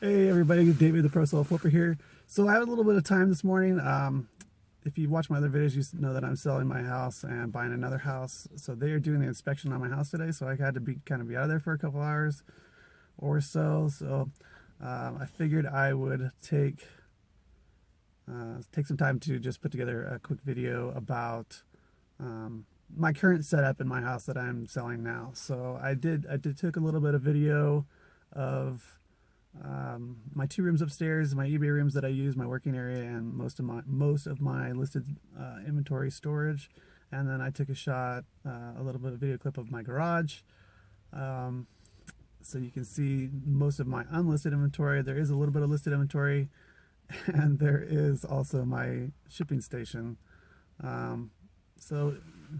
Hey everybody, David the Pro Soul Flipper here. So I have a little bit of time this morning. If you watch my other videos, you know that I'm selling my house and buying another house. So they are doing the inspection on my house today, so I had to be out of there for a couple hours or so. So I figured I would take some time to just put together a quick video about my current setup in my house that I'm selling now. So I did took a little bit of video of my 2 rooms upstairs, my eBay rooms that I use, my working area, and most of my listed inventory storage. And then I took a shot, a little bit of video clip of my garage, so you can see most of my unlisted inventory. There is a little bit of listed inventory, and there is also my shipping station. So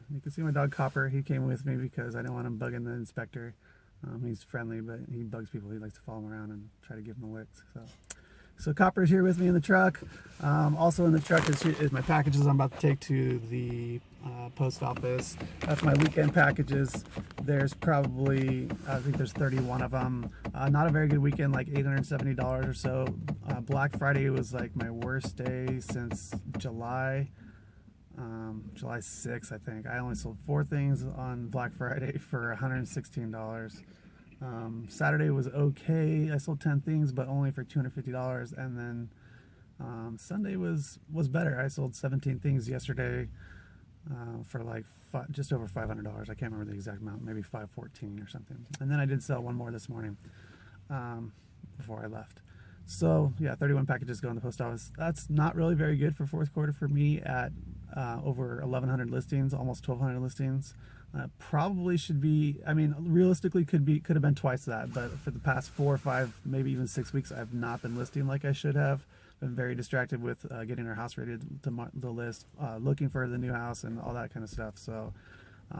you can see my dog Copper. He came with me because I didn't want him bugging the inspector. He's friendly, but he bugs people. He likes to follow them around and try to give them a lick. So Copper's here with me in the truck. Also in the truck is my packages I'm about to take to the post office. That's my weekend packages. There's probably, I think there's 31 of them. Not a very good weekend, like $870 or so. Black Friday was like my worst day since July 6th, I think. I only sold 4 things on Black Friday for $116. Saturday was okay. I sold 10 things, but only for $250. And then Sunday was better. I sold 17 things yesterday for like just over $500. I can't remember the exact amount, maybe 514 or something. And then I did sell one more this morning before I left. So yeah, 31 packages go in the post office. That's not really very good for fourth quarter for me at over 1,100 listings, almost 1,200 listings. Probably should be, I mean, realistically could have been twice that, but for the past 4 or 5, maybe even 6 weeks, I've not been listing like I should have. Been very distracted with getting our house ready to list, looking for the new house and all that kind of stuff. So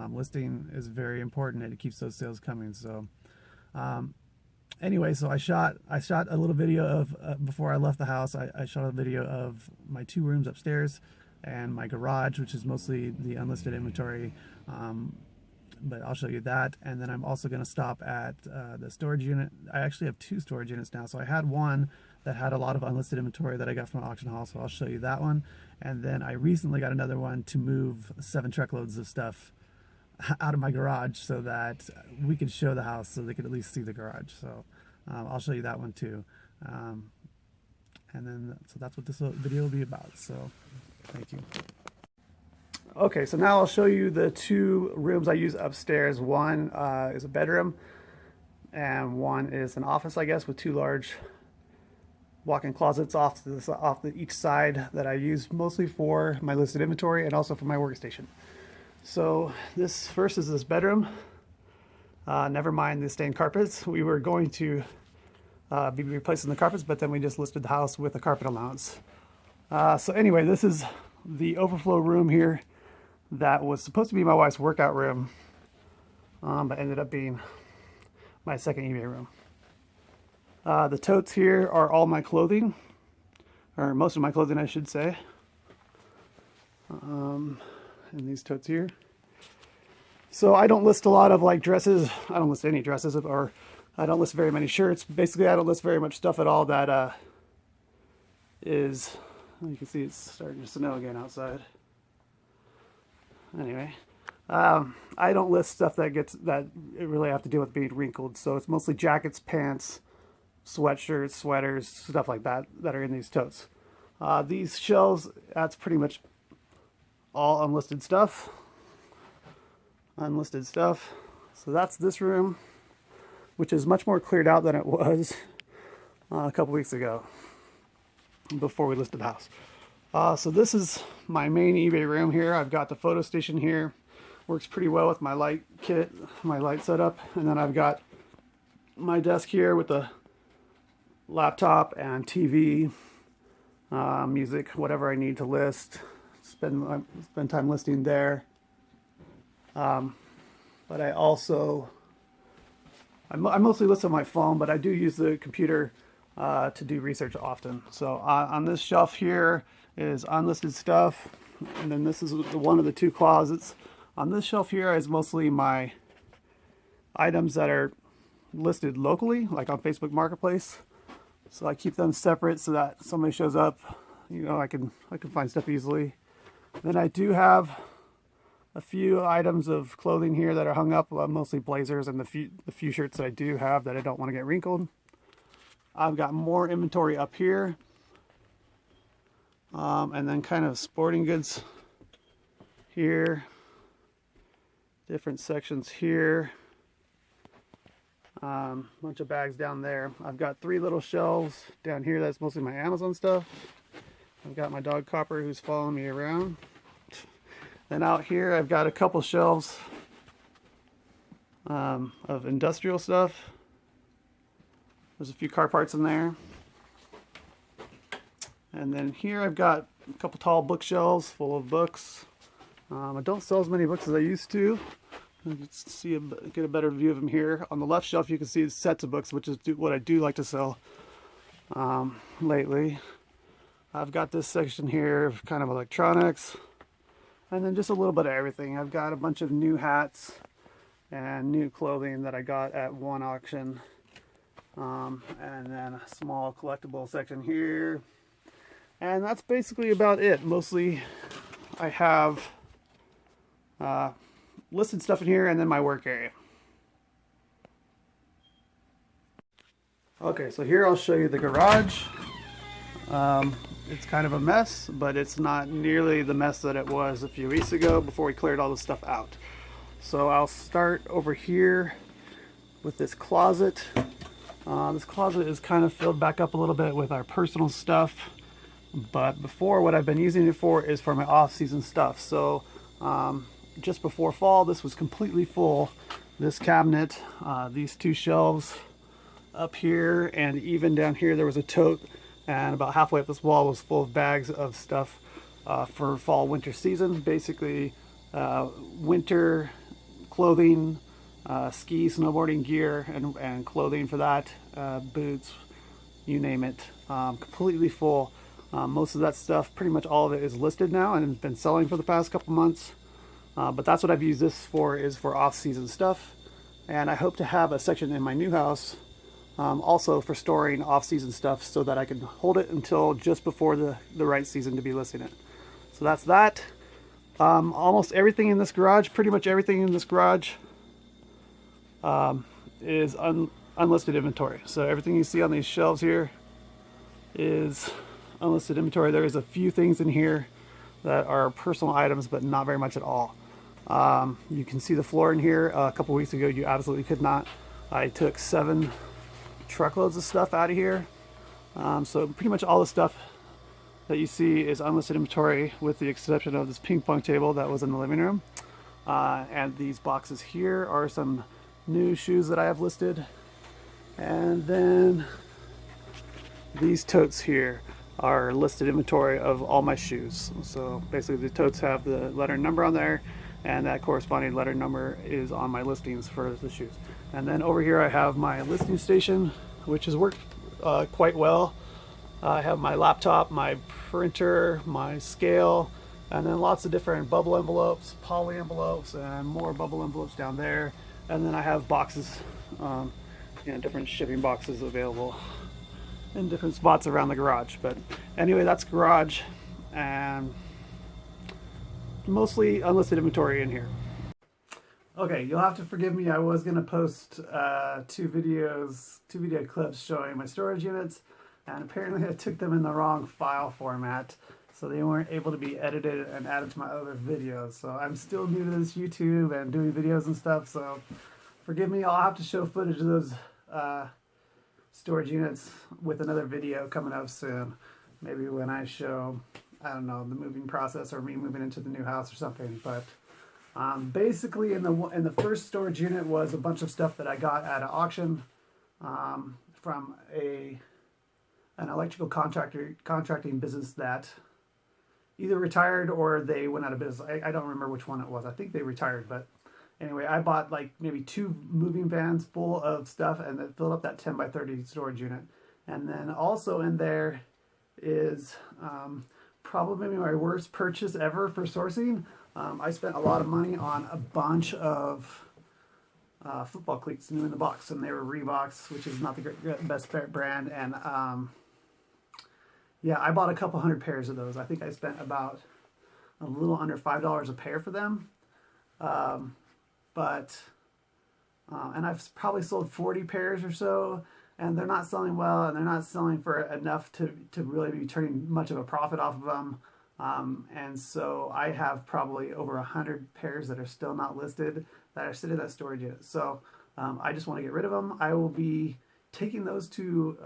listing is very important, and it keeps those sales coming. So anyway, so I shot a little video of before I left the house. I shot a video of my 2 rooms upstairs and my garage, which is mostly the unlisted inventory, but I'll show you that. And then I'm also going to stop at the storage unit. I actually have 2 storage units now. So I had one that had a lot of unlisted inventory that I got from an auction house, so I'll show you that one. And then I recently got another one to move 7 truckloads of stuff out of my garage so that we could show the house, so they could at least see the garage. So I'll show you that one too. And then so that's what this video will be about. So thank you. Okay, so now I'll show you the 2 rooms I use upstairs. One is a bedroom, and one is an office, I guess, with 2 large walk-in closets off each side that I use mostly for my listed inventory and also for my workstation. So this first is this bedroom. Never mind the stained carpets. We were going to be replacing the carpets, but then we just listed the house with a carpet allowance. So anyway, this is the overflow room here that was supposed to be my wife's workout room, but ended up being my second eBay room. The totes here are all my clothing, or most of my clothing, I should say. And these totes here. So I don't list a lot of like dresses. I don't list any dresses, or I don't list very many shirts. Basically, I don't list very much stuff at all that is, you can see it's starting to snow again outside. Anyway, I don't list stuff that it really have to do with being wrinkled. So it's mostly jackets, pants, sweatshirts, sweaters, stuff like that are in these totes. These shelves, that's pretty much all unlisted stuff. So that's this room, which is much more cleared out than it was a couple weeks ago before we listed the house. So this is my main eBay room here. I've got the photo station here. Works pretty well with my light kit, my light setup. And then I've got my desk here with the laptop and TV, music, whatever I need to list. Spend time listing there. But I mostly list on my phone, but I do use the computer to do research often. So on this shelf here is unlisted stuff, and then this is one of the 2 closets. On this shelf here is mostly my items that are listed locally, like on Facebook Marketplace. So I keep them separate so that somebody shows up, you know, I can find stuff easily. Then I do have a few items of clothing here that are hung up, mostly blazers and the few shirts that I do have that I don't want to get wrinkled. I've got more inventory up here, and then kind of sporting goods here, different sections here, bunch of bags down there. I've got 3 little shelves down here that's mostly my Amazon stuff. I've got my dog Copper who's following me around. Then out here I've got a couple shelves of industrial stuff. There's a few car parts in there. And then here I've got a couple tall bookshelves full of books. I don't sell as many books as I used to. You can get a better view of them here. On the left shelf you can see sets of books, which is what I do like to sell lately. I've got this section here of kind of electronics. And then just a little bit of everything. I've got a bunch of new hats and new clothing that I got at one auction. And then a small collectible section here. And that's basically about it. Mostly I have listed stuff in here and then my work area. Okay, so here I'll show you the garage. It's kind of a mess, but it's not nearly the mess that it was a few weeks ago before we cleared all the stuff out. So I'll start over here with this closet. This closet is kind of filled back up a little bit with our personal stuff, but before, what I've been using it for is for my off-season stuff. So just before fall, this was completely full. This cabinet, these 2 shelves up here, and even down here there was a tote, and about halfway up this wall was full of bags of stuff for fall winter season. Basically winter clothing, ski snowboarding gear, and clothing for that, boots, you name it, completely full. Most of that stuff, pretty much all of it, is listed now and has been selling for the past couple months, but that's what I've used this for, is for off-season stuff. And I hope to have a section in my new house also for storing off-season stuff, so that I can hold it until just before the right season to be listing it. So that's that. Almost everything in this garage, pretty much everything in this garage is unlisted inventory. So everything you see on these shelves here is unlisted inventory. There is a few things in here that are personal items, but not very much at all. You can see the floor in here. A couple weeks ago you absolutely could not. I took 7 truckloads of stuff out of here. So pretty much all the stuff that you see is unlisted inventory, with the exception of this ping pong table that was in the living room. And these boxes here are some new shoes that I have listed. And then these totes here are listed inventory of all my shoes. So basically the totes have the letter number on there, and that corresponding letter number is on my listings for the shoes. And then over here I have my listing station, which has worked quite well. I have my laptop, my printer, my scale, and then lots of different bubble envelopes, poly envelopes, and more bubble envelopes down there. And then I have boxes, different shipping boxes available in different spots around the garage. But anyway, that's garage, and mostly unlisted inventory in here. Okay, you'll have to forgive me. I was going to post 2 video clips showing my storage units, and apparently I took them in the wrong file format, so they weren't able to be edited and added to my other videos. So I'm still new to this YouTube and doing videos and stuff, so forgive me. I'll have to show footage of those storage units with another video coming up soon. Maybe when I show, I don't know, the moving process, or me moving into the new house or something. But basically in the first storage unit was a bunch of stuff that I got at an auction from an electrical contracting business that either retired or they went out of business. I don't remember which one it was. I think they retired, but anyway, I bought like maybe 2 moving vans full of stuff, and that filled up that 10 by 30 storage unit. And then also in there is probably my worst purchase ever for sourcing. I spent a lot of money on a bunch of football cleats new in the box, and they were Reeboks, which is not the best brand. And yeah, I bought a couple hundred pairs of those. I think I spent about a little under $5 a pair for them. And I've probably sold 40 pairs or so, and they're not selling well, and they're not selling for enough to really be turning much of a profit off of them. And so I have probably over 100 pairs that are still not listed that are sitting in that storage unit. So I just want to get rid of them. I will be taking those to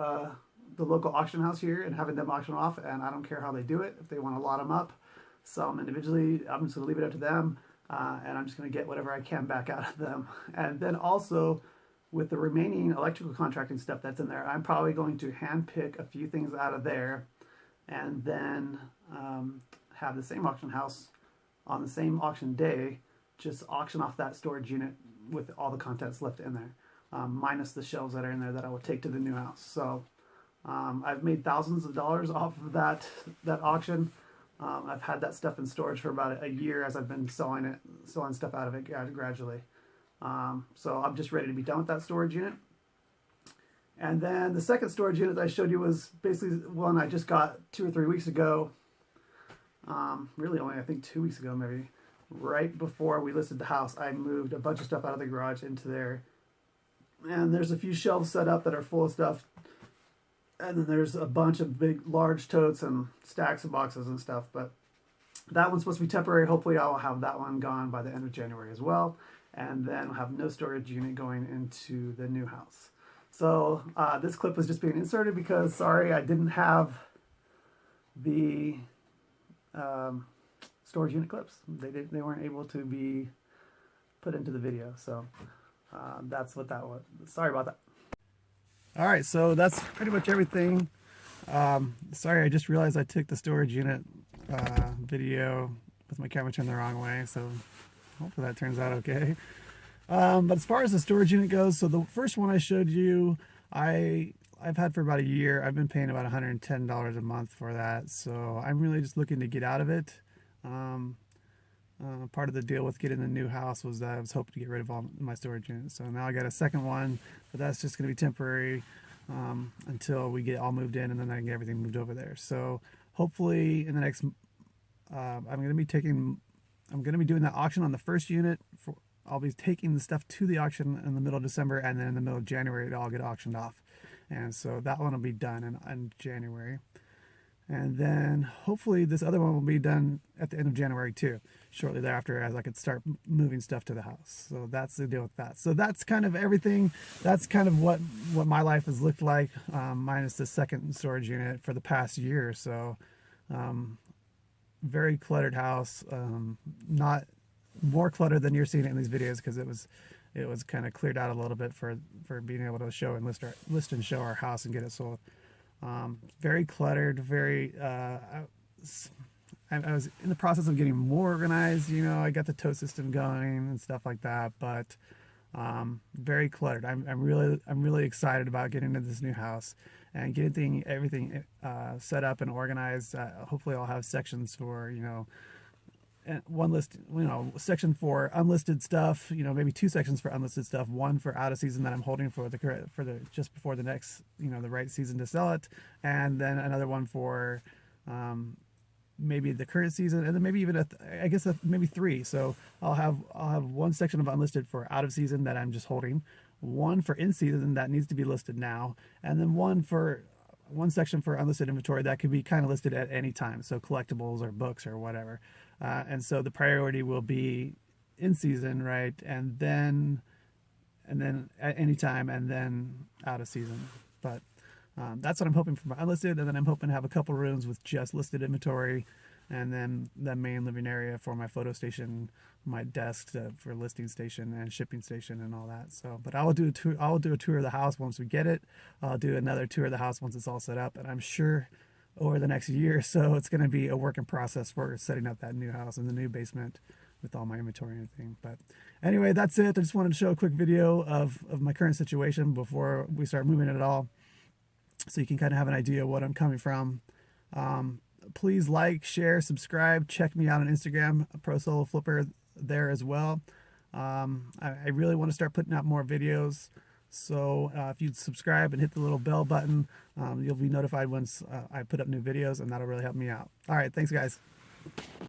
the local auction house here and having them auction off, and I don't care how they do it. If they want to lot them up, sell them individually, I'm just going to leave it up to them. And I'm just going to get whatever I can back out of them. And then also, with the remaining electrical contracting stuff that's in there, I'm probably going to hand pick a few things out of there, and then have the same auction house on the same auction day just auction off that storage unit with all the contents left in there, minus the shelves that are in there that I will take to the new house. So I've made thousands of dollars off of that auction. I've had that stuff in storage for about a year as I've been selling stuff out of it gradually. So I'm just ready to be done with that storage unit. And then the second storage unit that I showed you was basically one I just got 2 or 3 weeks ago. Really only, I think, 2 weeks ago maybe. Right before we listed the house, I moved a bunch of stuff out of the garage into there. And there's a few shelves set up that are full of stuff. And then there's a bunch of big, large totes and stacks of boxes and stuff. But that one's supposed to be temporary. Hopefully I'll have that one gone by the end of January as well. And then we'll have no storage unit going into the new house. So this clip was just being inserted because, sorry, I didn't have the storage unit clips. They weren't able to be put into the video. So that's what that was. Sorry about that. All right, so that's pretty much everything. Sorry, I just realized I took the storage unit video with my camera turned the wrong way, so hopefully that turns out okay. But as far as the storage unit goes, so the first one I showed you, I've had for about a year. I've been paying about $110 a month for that, so I'm really just looking to get out of it. Part of the deal with getting the new house was that I was hoping to get rid of all my storage units. So now I got a second one, but that's just going to be temporary until we get all moved in, and then I can get everything moved over there. So hopefully in the next, I'm going to be doing that auction on the first unit. I'll be taking the stuff to the auction in the middle of December, and then in the middle of January it'll all get auctioned off. And so that one will be done in January. And then hopefully this other one will be done at the end of January too, shortly thereafter, as I could start moving stuff to the house. So that's the deal with that. So that's kind of everything. That's kind of what my life has looked like, minus the second storage unit for the past year or so. Very cluttered house, not more cluttered than you're seeing it in these videos, because it was kind of cleared out a little bit for being able to show and list and show our house and get it sold. Very cluttered, very I was in the process of getting more organized. You know, I got the tote system going and stuff like that, but very cluttered. I'm really excited about getting into this new house and getting everything set up and organized. Hopefully I'll have sections for, you know, one list, you know, section for unlisted stuff, you know, maybe 2 sections for unlisted stuff, one for out of season that I'm holding for the just before the next, you know, the right season to sell it, and then another one for maybe the current season, and then maybe even maybe 3. So I'll have one section of unlisted for out of season that I'm just holding, one for in season that needs to be listed now, and then one section for unlisted inventory that could be kind of listed at any time, so collectibles or books or whatever. And so the priority will be in season, right? And then at any time, and then out of season. But that's what I'm hoping for my unlisted. And then I'm hoping to have a couple rooms with just listed inventory, and then the main living area for my photo station, my desk for listing station and shipping station and all that. So, but I'll do a tour of the house once we get it. I'll do another tour of the house once it's all set up, and I'm sure over the next year or so it's going to be a working process for setting up that new house and the new basement with all my inventory and everything. But anyway, that's it. I just wanted to show a quick video of my current situation before we start moving it at all, so you can kind of have an idea of what I'm coming from. Please like, share, subscribe. Check me out on Instagram, Pro Solo Flipper, there as well. I really want to start putting out more videos. So if you subscribe and hit the little bell button, you'll be notified once I put up new videos, and that'll really help me out. All right, thanks guys.